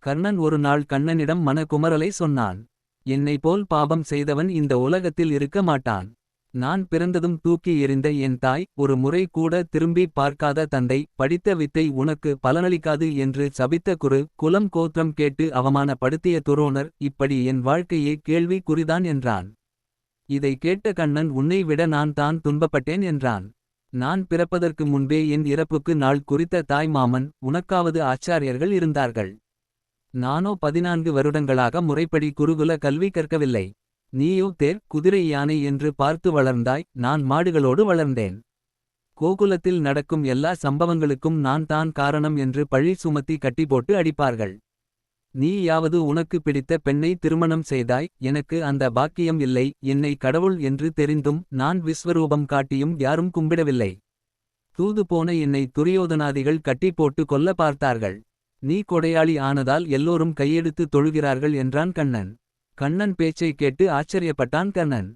கர்ணன் ஒரு நாள் கண்ணனிடம் மனக்குமரலை சொன்னான். என்னை போல் பாபம் செய்தவன் இந்த உலகத்தில் இருக்க மாட்டான். நான் பிறந்ததும் தூக்கி எறிந்த என் தாய், ஒரு முறை கூட திரும்பி பார்க்காத தந்தை, படித்த வித்தை உனக்கு பலனளிக்காது என்று சபித்த குலம் கோத்திரம் கேட்டு அவமானப்படுத்திய துரோணர், இப்படி என் வாழ்க்கையே கேள்வி குறிதான் என்றான். இதை கேட்ட கண்ணன், உன்னை விட நான் தான் துன்பப்பட்டேன் என்றான். நான் பிறப்பதற்கு முன்பே என் இறப்புக்கு நாள் குறித்த தாய் மாமன், உனக்காவது ஆச்சாரியர்கள் இருந்தார்கள். நானோ 14 வருடங்களாக முறைப்படி குருகுல கல்வி கற்கவில்லை. நீயோ தேர் குதிரை யானை என்று பார்த்து வளர்ந்தாய். நான் மாடுகளோடு வளர்ந்தேன். கோகுலத்தில் நடக்கும் எல்லா சம்பவங்களுக்கும் நான் தான் காரணம் என்று பழி சுமத்தி கட்டிப்போட்டு அடிப்பார்கள். நீயாவது உனக்கு பிடித்த பெண்ணை திருமணம் செய்தாய். எனக்கு அந்த பாக்கியம் இல்லை. என்னை கடவுள் என்று தெரிந்தும் நான் விஸ்வரூபம் காட்டியும் யாரும் கும்பிடவில்லை. தூது போன என்னை துரியோதனாதிகள் கட்டி போட்டு கொல்ல பார்த்தார்கள். நீ கொடையாளி ஆனதால் எல்லோரும் கையெடுத்து தொழுகிறார்கள் என்றான் கண்ணன். கண்ணன் பேச்சை கேட்டு ஆச்சரியப்பட்டான் கர்ணன்.